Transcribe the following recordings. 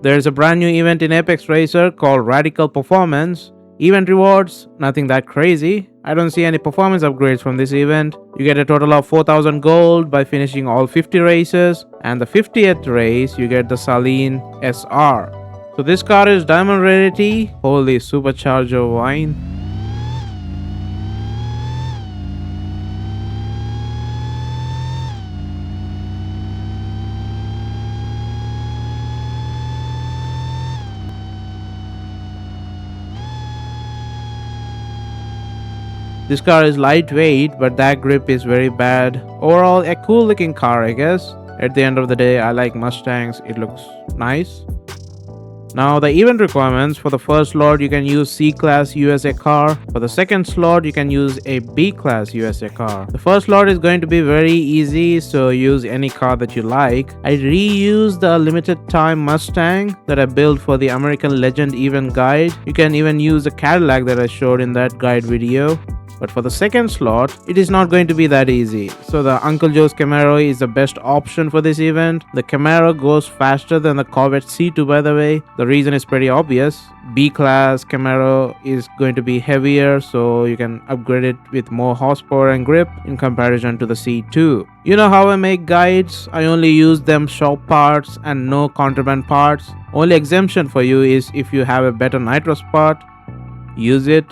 There's a brand new event in Apex Racer called Radical Performance. Event rewards, nothing that crazy. I don't see any performance upgrades from this event. You get a total of 4000 gold by finishing all 50 races, and the 50th race you get the Saleen SR. So this car is diamond rarity. Holy supercharger wine. This car is lightweight, but that grip is very bad. Overall, a cool looking car, I guess. At the end of the day, I like Mustangs, it looks nice. Now the event requirements: for the first slot you can use C-Class USA car. For the second slot you can use a B-Class USA car. The first slot is going to be very easy, so use any car that you like. I reused the limited time Mustang that I built for the American Legend event guide. You can even use the Cadillac that I showed in that guide video. But for the second slot, it is not going to be that easy. So the Uncle Joe's Camaro is the best option for this event. The Camaro goes faster than the Corvette C2, by the way. The reason is pretty obvious. B-Class Camaro is going to be heavier, so you can upgrade it with more horsepower and grip in comparison to the C2. You know how I make guides? I only use them shop parts and no contraband parts. Only exemption for you is if you have a better nitros part, use it,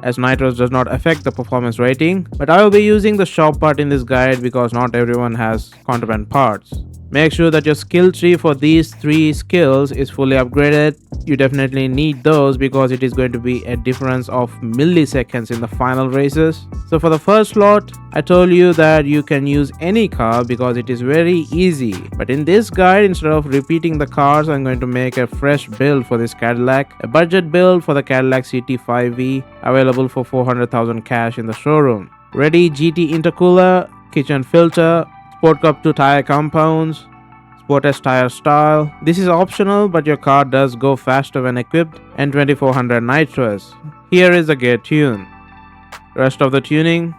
as nitros does not affect the performance rating. But I will be using the shop part in this guide because not everyone has contraband parts. Make sure that your skill tree for these 3 skills is fully upgraded. You definitely need those because it is going to be a difference of milliseconds in the final races. So for the first slot, I told you that you can use any car because it is very easy. But in this guide, instead of repeating the cars, I'm going to make a fresh build for this Cadillac. A budget build for the Cadillac CT5V, available for 400,000 cash in the showroom. Ready GT intercooler, kitchen filter, Sport Cup 2 tire compounds, Sport S tire style. This is optional, but your car does go faster when equipped, and 2400 nitrous. Here is the gear tune. Rest of the tuning: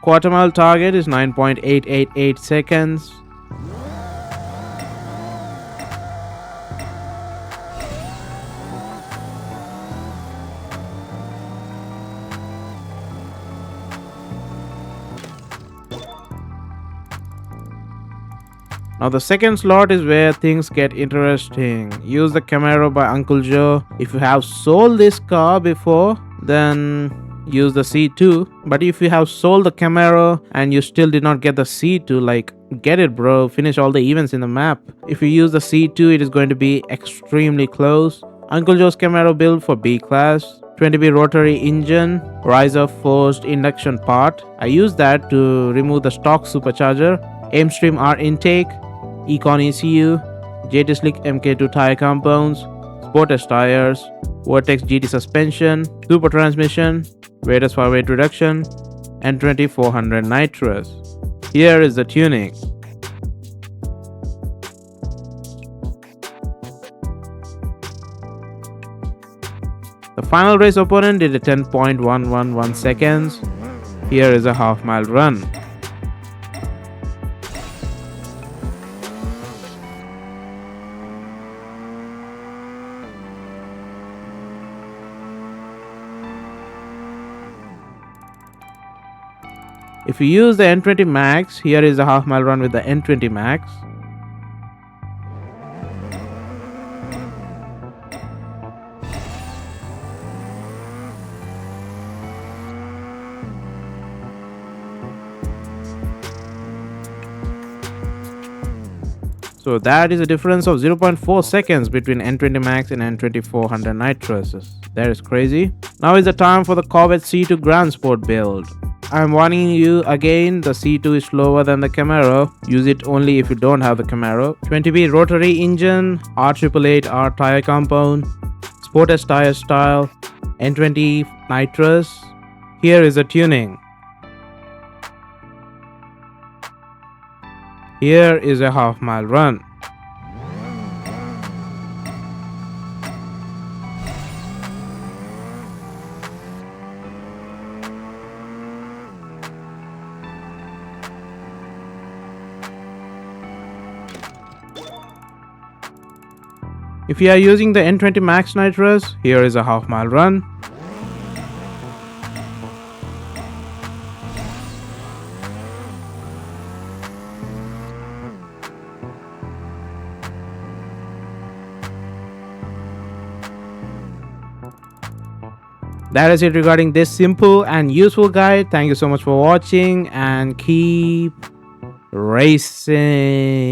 quarter mile target is 9.888 seconds. Now the second slot is where things get interesting. Use the Camaro by Uncle Joe. If you have sold this car before, then use the C2. But if you have sold the Camaro and you still did not get the C2, like, get it bro, finish all the events in the map. If you use the C2, it is going to be extremely close. Uncle Joe's Camaro build for B-Class. 20B rotary engine, riser forced induction part. I use that to remove the stock supercharger. Aimstream R intake, Econ ECU, JT Slick MK2 tire compounds, Sport S tires, Vertex GT suspension, super transmission, weight for weight reduction, and 2400 nitrous. Here is the tuning. The final race opponent did a 10.111 seconds. Here is a half-mile run. If you use the N20 Max, here is a half-mile run with the N20 Max. So that is a difference of 0.4 seconds between N20 Max and N2400 nitrous. That is crazy. Now is the time for the Corvette C2 Grand Sport build. I'm warning you again, the C2 is slower than the Camaro. Use it only if you don't have the Camaro. 20B rotary engine, R888R tire compound, Sport S tire style, N20 nitrous. Here is the tuning. Here is a half-mile run. If you are using the N20 Max Nitrous, here is a half-mile run. That is it regarding this simple and useful guide. Thank you so much for watching and keep racing.